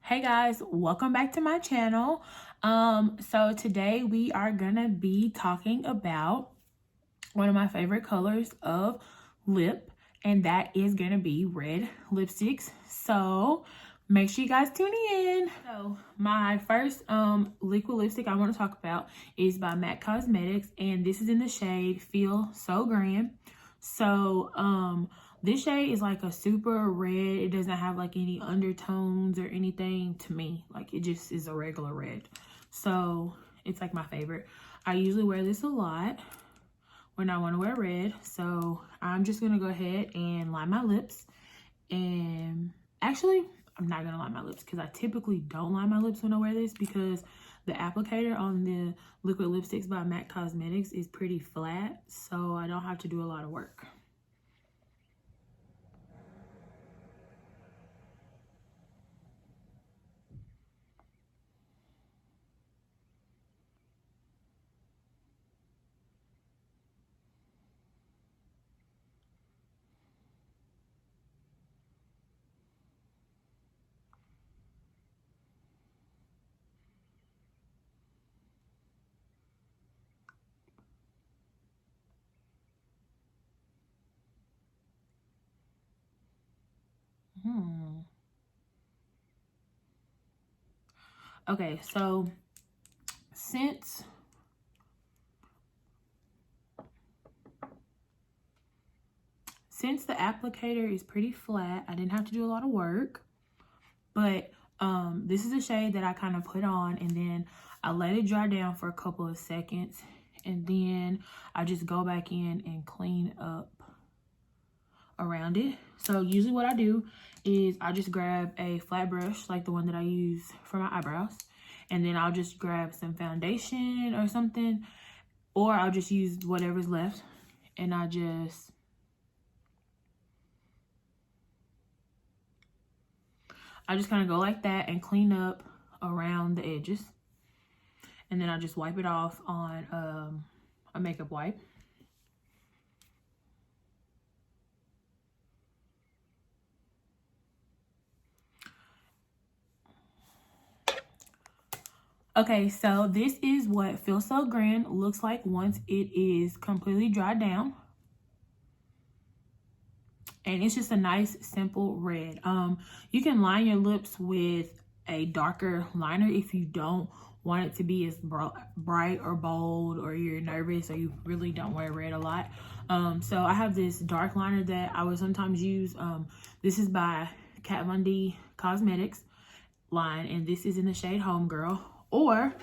Hey guys, welcome back to my channel. So today we are gonna be talking about one of my favorite colors of lip, and that is gonna be red lipsticks. So make sure you guys tune in. So my first liquid lipstick I want to talk about is by MAC Cosmetics, and this is in the shade Feel So Grand. So this shade is like a super red. It doesn't have like any undertones or anything to me. Like it just is a regular red. So it's like my favorite. I usually wear this a lot when I want to wear red. So I'm just going to go ahead and line my lips. And actually, I'm not going to line my lips because I typically don't line my lips when I wear this because the applicator on the liquid lipsticks by MAC Cosmetics is pretty flat. So I don't have to do a lot of work. Okay, so since the applicator is pretty flat, I didn't have to do a lot of work. But this is a shade that I kind of put on and then I let it dry down for a couple of seconds. And then I just go back in and clean up around it. So usually what I do is I just grab a flat brush like the one that I use for my eyebrows. And then I'll just grab some foundation or something. Or I'll just use whatever's left. And I just kind of go like that and clean up around the edges. And then I just wipe it off on a makeup wipe. Okay, so this is what Feel So Grand looks like once it is completely dried down. And it's just a nice, simple red. You can line your lips with a darker liner if you don't want it to be as bright or bold, or you're nervous or you really don't wear red a lot. So I have this dark liner that I would sometimes use. This is by Kat Von D Cosmetics line, and this is in the shade Homegirl. Or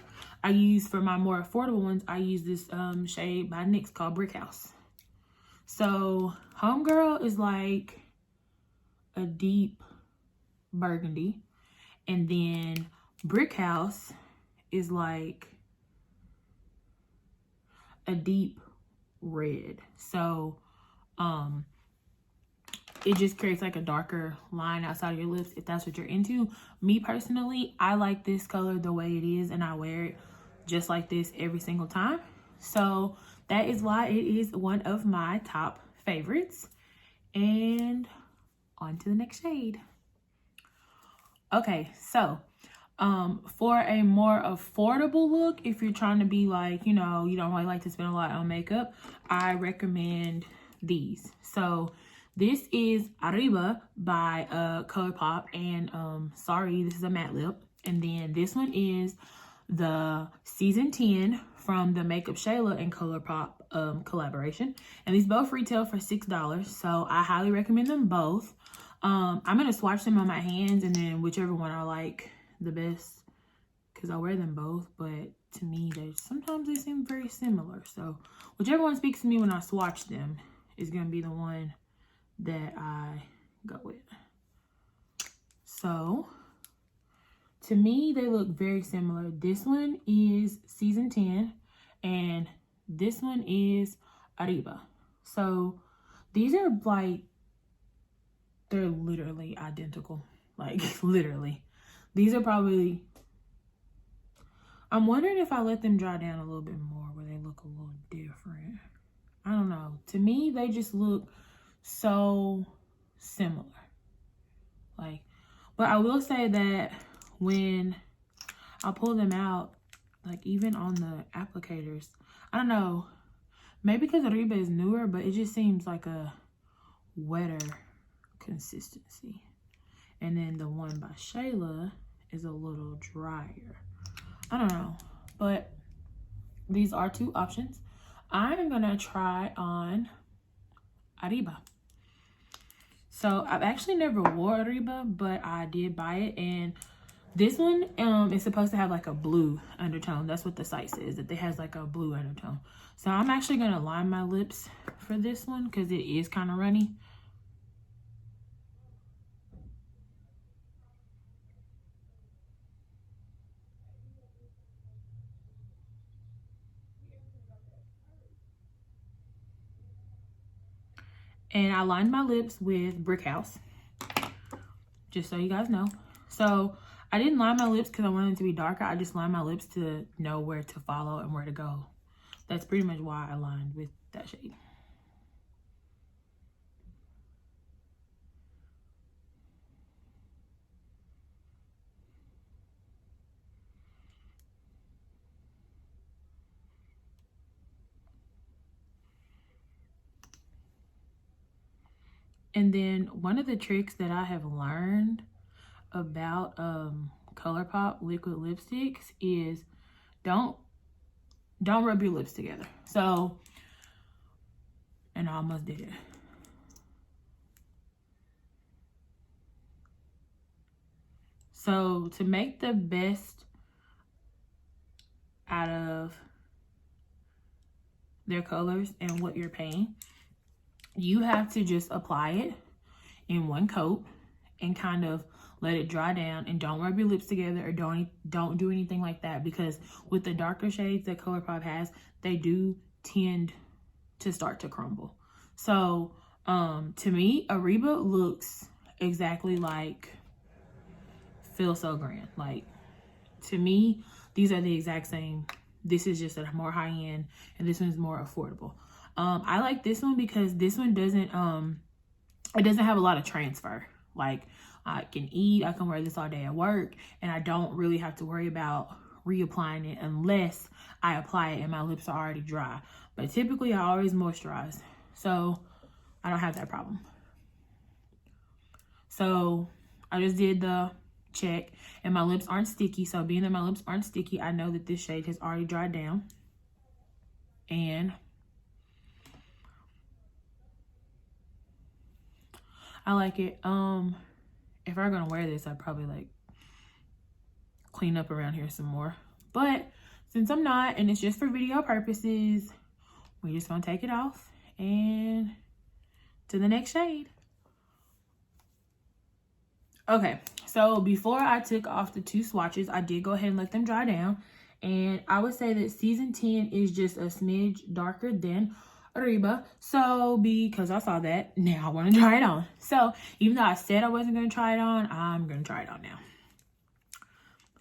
I use, for my more affordable ones, I use this shade by NYX called Brick House. So Homegirl is like a deep burgundy, and then Brick House is like a deep red. So it just creates like a darker line outside of your lips if that's what you're into. Me personally, I like this color the way it is, and I wear it just like this every single time. So that is why it is one of my top favorites. And on to the next shade. Okay, so for a more affordable look, if you're trying to be like, you know, you don't really like to spend a lot on makeup, I recommend these. So this is Arriba by Colourpop, and sorry, this is a matte lip. And then this one is the Season 10 from the Makeup Shayla and Colourpop collaboration. And these both retail for $6, so I highly recommend them both. I'm going to swatch them on my hands, and then whichever one I like the best, because I wear them both, but to me, sometimes they seem very similar. So whichever one speaks to me when I swatch them is going to be the one that I go with. So to me, they look very similar. This one is Season 10, and this one is Arriba. So these are like, they're literally identical. Like, literally. These are probably, I'm wondering if I let them dry down a little bit more where they look a little different. I don't know. To me, they just look so similar. Like, but I will say that when I pull them out, like even on the applicators, I don't know, maybe because Arriba is newer, but it just seems like a wetter consistency. And then the one by Shayla is a little drier. I don't know, but these are two options. I'm gonna try on Arriba. So I've actually never wore Arriba, but I did buy it, and this one is supposed to have like a blue undertone. That's what the site says, that it has like a blue undertone. So I'm actually gonna line my lips for this one because it is kind of runny. And I lined my lips with Brick House, just so you guys know. So I didn't line my lips because I wanted it to be darker. I just lined my lips to know where to follow and where to go. That's pretty much why I lined with that shade. And then one of the tricks that I have learned about Colourpop liquid lipsticks is don't rub your lips together. So, and I almost did it. So to make the best out of their colors and what you're paying, you have to just apply it in one coat and kind of let it dry down, and don't rub your lips together or don't do anything like that, because with the darker shades that Colourpop has, they do tend to start to crumble. So to me, Arriba looks exactly like Feel So Grand. Like, to me, these are the exact same. This is just a more high end, and this one's more affordable. I like this one because this one doesn't it doesn't have a lot of transfer. Like, I can eat, I can wear this all day at work, and I don't really have to worry about reapplying it unless I apply it and my lips are already dry. But typically I always moisturize, so I don't have that problem. So I just did the check, and my lips aren't sticky. So being that my lips aren't sticky, I know that this shade has already dried down. And I like it. If I'm gonna wear this, I'd probably like clean up around here some more. But since I'm not, and it's just for video purposes, we're just gonna take it off and to the next shade. Okay, so before I took off the two swatches, I did go ahead and let them dry down. And I would say that Season 10 is just a smidge darker than Arriba. So because I saw that, now I want to try it on. So even though I said I wasn't going to try it on, I'm going to try it on now.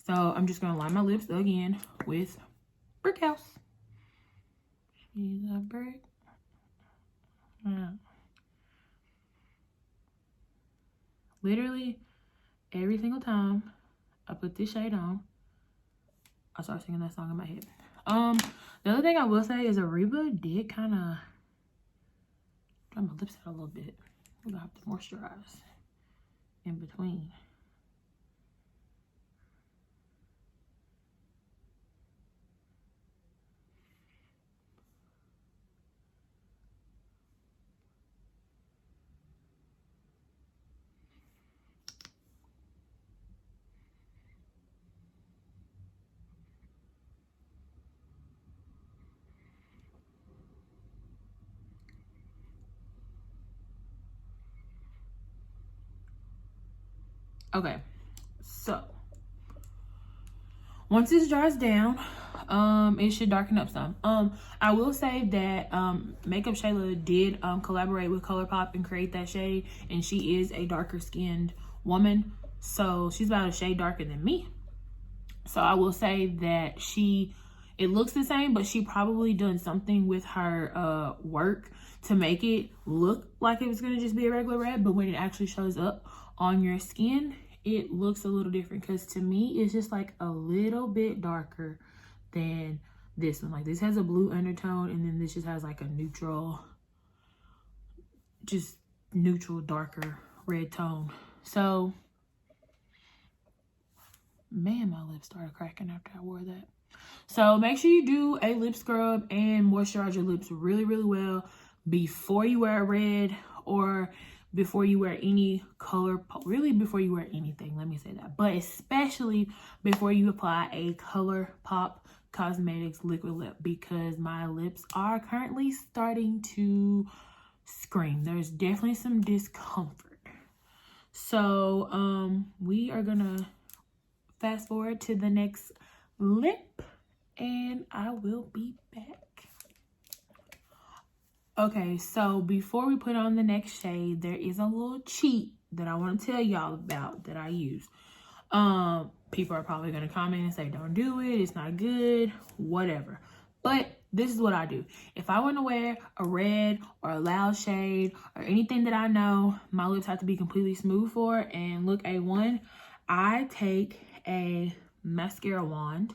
So I'm just going to line my lips again with Brick House. She's a brick. Literally every single time I put this shade on, I start singing that song in my head. The other thing I will say is Arriba did kind of dry my lips out a little bit. I'm gonna have to moisturize in between. Okay, so once this dries down, it should darken up some. I will say that Makeup Shayla did collaborate with Colourpop and create that shade, and she is a darker skinned woman, so she's about a shade darker than me. So I will say that it looks the same, but she probably done something with her work to make it look like it was gonna just be a regular red, but when it actually shows up on your skin, it looks a little different, because to me it's just like a little bit darker than this one. Like this has a blue undertone, and then this just has like a neutral, just neutral darker red tone. So man, my lips started cracking after I wore that. So make sure you do a lip scrub and moisturize your lips really, really well before you wear a red, or before you wear any color, really before you wear anything, let me say that. But especially before you apply a Colourpop Cosmetics liquid lip, because my lips are currently starting to scream. There's definitely some discomfort. So we are gonna fast forward to the next lip, and I will be back. Okay, so before we put on the next shade, there is a little cheat that I want to tell y'all about that I use. People are probably going to comment and say, don't do it, it's not good, whatever. But this is what I do. If I want to wear a red or a loud shade or anything that I know my lips have to be completely smooth for and look A1, I take a mascara wand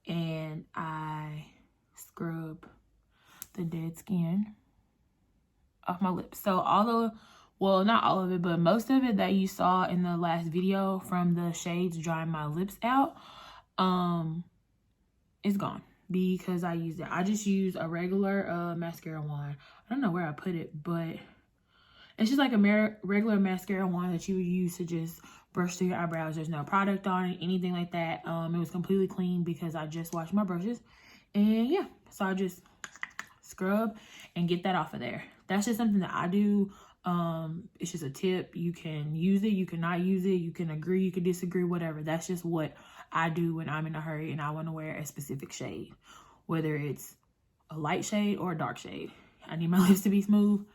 and I scrub the dead skin off my lips. So well, not all of it, but most of it that you saw in the last video from the shades drying my lips out, is gone because I used it. I just use a regular mascara wand. I don't know where I put it, but it's just like a regular mascara wand that you would use to just brush through your eyebrows. There's no product on it, anything like that. It was completely clean because I just washed my brushes. And yeah, so I just scrub and get that off of there. That's just something that I do. It's just a tip. You can use it, you cannot use it, you can agree, you can disagree, whatever. That's just what I do when I'm in a hurry and I want to wear a specific shade, whether it's a light shade or a dark shade. I need my lips to be smooth.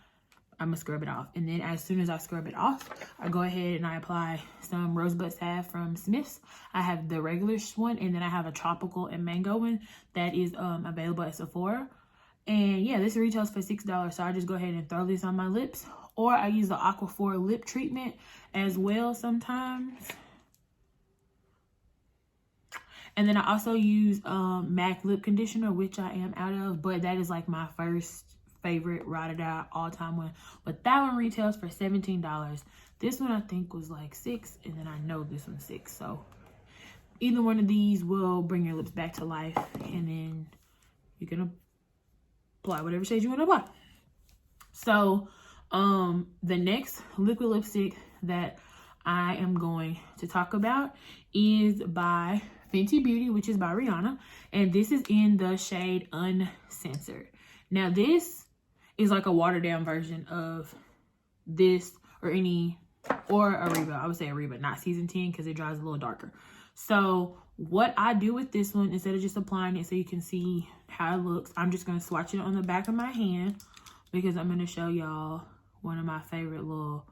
I'm gonna scrub it off, and then as soon as I scrub it off, I go ahead and I apply some rosebud salve from Smith's. I have the regular one, and then I have a tropical and mango one that is available at Sephora. And yeah, this retails for $6, so I just go ahead and throw this on my lips, or I use the Aquaphor lip treatment as well sometimes. And then I also use MAC lip conditioner, which I am out of, but that is like my first favorite ride or die all time one. But that one retails for $17. This one I think was like $6, and then I know this one's $6. So either one of these will bring your lips back to life, and then you can apply whatever shade you want to apply. So the next liquid lipstick that I am going to talk about is by Fenty Beauty, which is by Rihanna, and this is in the shade Uncensored. Now this is like a watered down version of this, or Arriba. I would say Arriba, not season 10, because it dries a little darker. So what I do with this one, instead of just applying it so you can see how it looks, I'm just going to swatch it on the back of my hand, because I'm going to show y'all one of my favorite little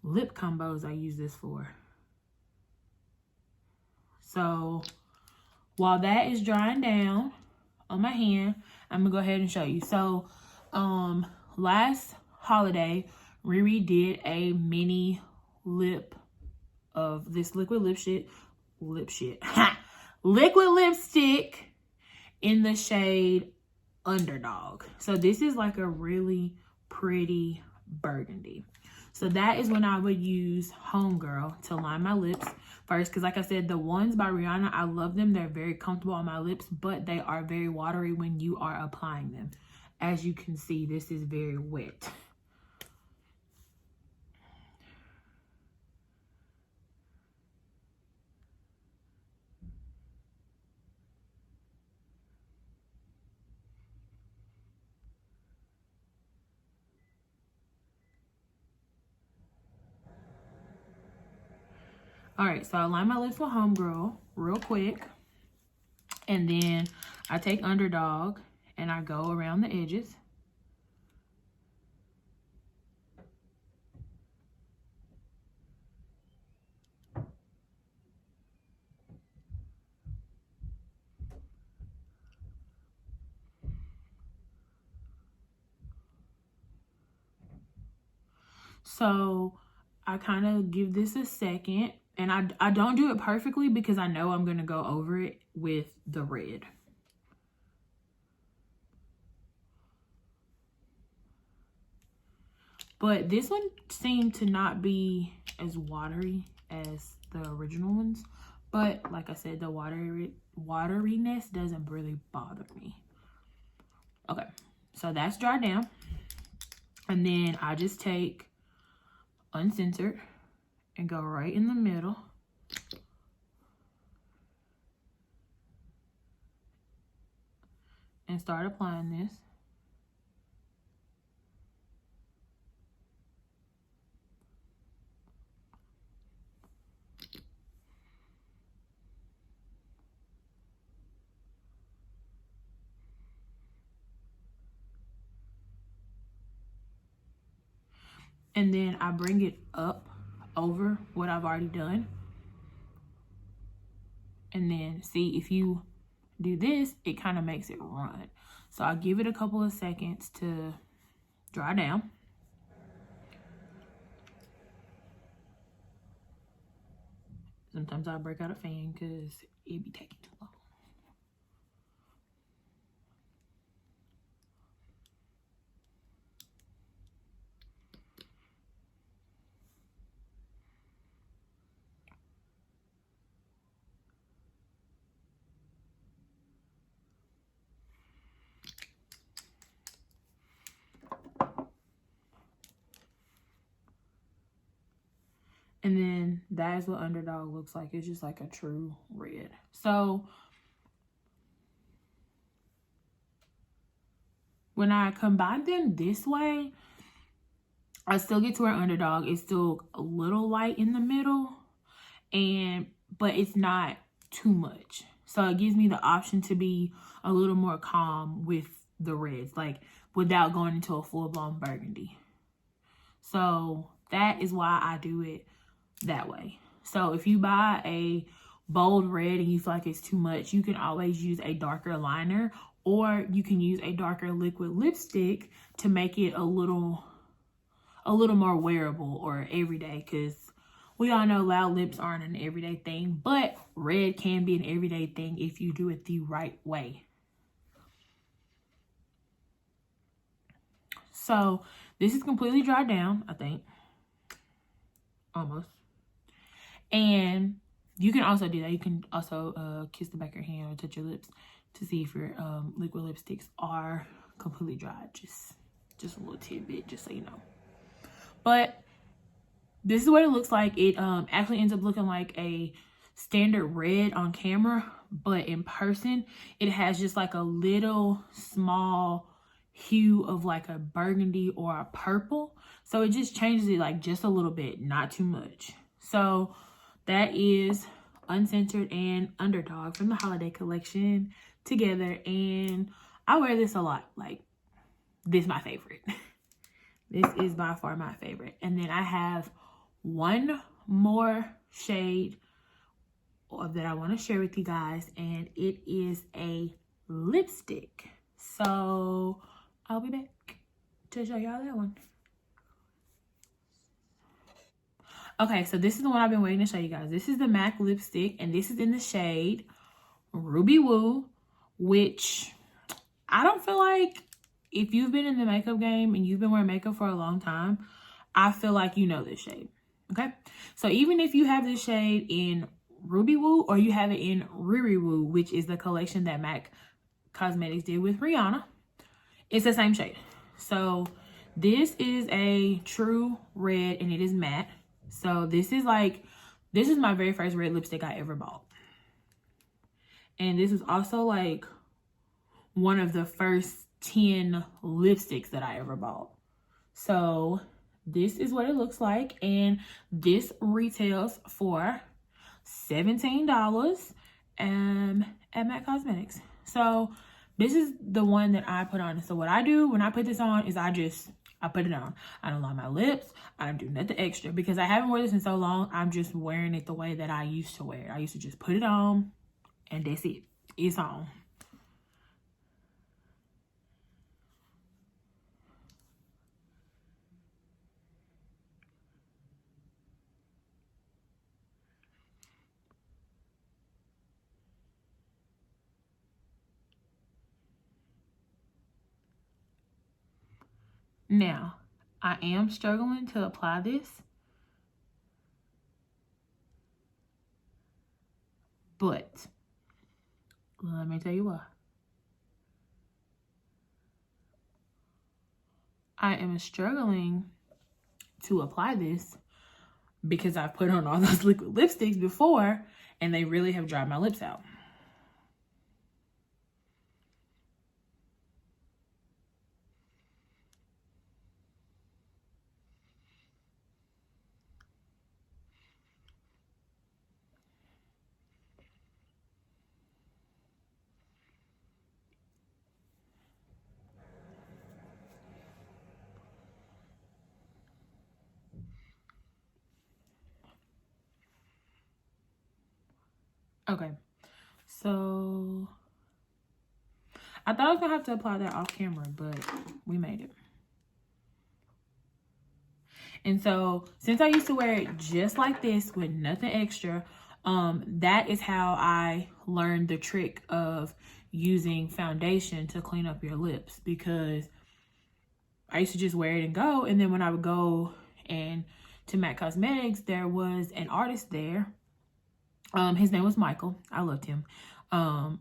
lip combos I use this for. So while that is drying down on my hand, I'm going to go ahead and show you. So last holiday, Riri did a mini lip of this liquid lipstick in the shade Underdawg. So this is like a really pretty burgundy. So that is when I would use Homegirl to line my lips first, because like I said, the ones by Rihanna, I love them. They're very comfortable on my lips, but they are very watery when you are applying them. As you can see, this is very wet. All right, so I line my lips with Homegirl real quick, and then I take Underdawg and I go around the edges. So I kind of give this a second, And I don't do it perfectly because I know I'm going to go over it with the red. But this one seemed to not be as watery as the original ones. But like I said, the wateriness doesn't really bother me. Okay, so that's dried down. And then I just take Uncensored and go right in the middle. And start applying this. And then I bring it up over what I've already done. And then see, if you do this, it kind of makes it run. So I give it a couple of seconds to dry down. Sometimes I break out a fan because it be taking too long. And then that is what Underdawg looks like. It's just like a true red. So when I combine them this way, I still get to where Underdawg is still a little light in the middle, but it's not too much. So it gives me the option to be a little more calm with the reds, like without going into a full-blown burgundy. So that is why I do it that way. So if you buy a bold red and you feel like it's too much, you can always use a darker liner, or you can use a darker liquid lipstick to make it a little more wearable or everyday, because we all know loud lips aren't an everyday thing, but red can be an everyday thing if you do it the right way. So this is completely dried down, I think. Almost. And you can also do that. You can also kiss the back of your hand or touch your lips to see if your liquid lipsticks are completely dry. Just a little tidbit, just so you know. But this is what it looks like. It actually ends up looking like a standard red on camera, but in person, it has just like a little small hue of like a burgundy or a purple. So it just changes it like just a little bit, not too much. So that is Uncensored and Underdawg from the holiday collection together. And I wear this a lot. Like, this is my favorite. This is by far my favorite. And then I have one more shade that I want to share with you guys, and it is a lipstick. So I'll be back to show y'all that one. Okay, so this is the one I've been waiting to show you guys. This is the MAC lipstick, and this is in the shade Ruby Woo, which I don't feel like, if you've been in the makeup game and you've been wearing makeup for a long time, I feel like you know this shade, okay? So even if you have this shade in Ruby Woo or you have it in Riri Woo, which is the collection that MAC Cosmetics did with Rihanna, it's the same shade. So this is a true red and it is matte. So this is my very first red lipstick I ever bought. And this is also like one of the first 10 lipsticks that I ever bought. So this is what it looks like, and this retails for $17 at MAC Cosmetics. So this is the one that I put on. So what I do when I put this on is I put it on. I don't line my lips. I don't do nothing extra because I haven't worn this in so long. I'm just wearing it the way that I used to wear it. I used to just put it on and that's it. It's on. Now, I am struggling to apply this, but let me tell you why. I am struggling to apply this because I've put on all those liquid lipsticks before and they really have dried my lips out. Okay, so I thought I was gonna have to apply that off camera, but we made it. And so since I used to wear it just like this with nothing extra, that is how I learned the trick of using foundation to clean up your lips, because I used to just wear it and go. And then when I would go and to MAC Cosmetics, there was an artist there. His name was Michael. I loved him.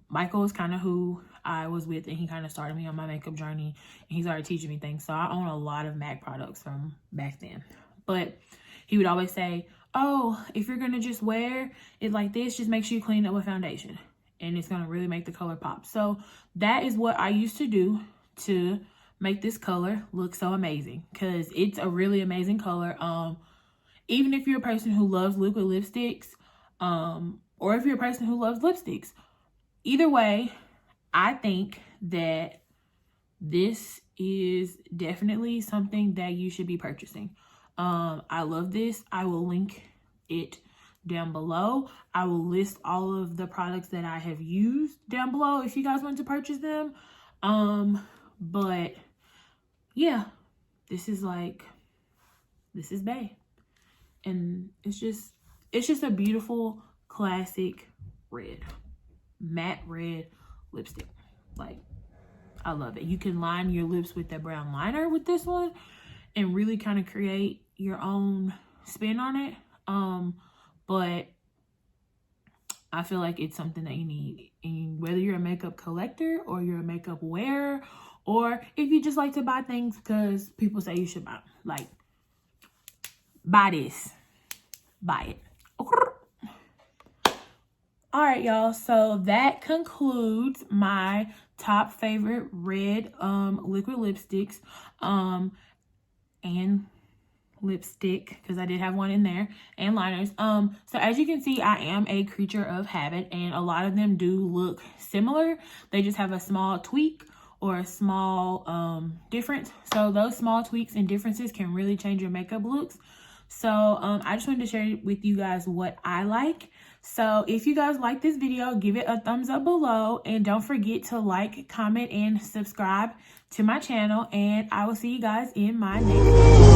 Michael is kind of who I was with, and he kind of started me on my makeup journey, and he started teaching me things. So I own a lot of MAC products from back then. But he would always say, oh, if you're gonna just wear it like this, just make sure you clean it with foundation, and it's gonna really make the color pop. So that is what I used to do to make this color look so amazing, because it's a really amazing color. Even if you're a person who loves liquid lipsticks, or if you're a person who loves lipsticks, either way, I think that this is definitely something that you should be purchasing. I love this. I will link it down below. I will list all of the products that I have used down below if you guys want to purchase them. But yeah, this is bae. And it's just a beautiful classic red, matte red lipstick. Like, I love it. You can line your lips with that brown liner with this one and really kind of create your own spin on it. But I feel like it's something that you need, and whether you're a makeup collector or you're a makeup wearer, or if you just like to buy things because people say you should buy, like, buy this, buy it. All right, y'all, so that concludes my top favorite red liquid lipsticks and lipstick, because I did have one in there, and liners. So as you can see, I am a creature of habit, and a lot of them do look similar. They just have a small tweak or a small difference. So those small tweaks and differences can really change your makeup looks. So I just wanted to share with you guys what I like. So if you guys like this video, give it a thumbs up below, and don't forget to like, comment, and subscribe to my channel, and I will see you guys in my next video.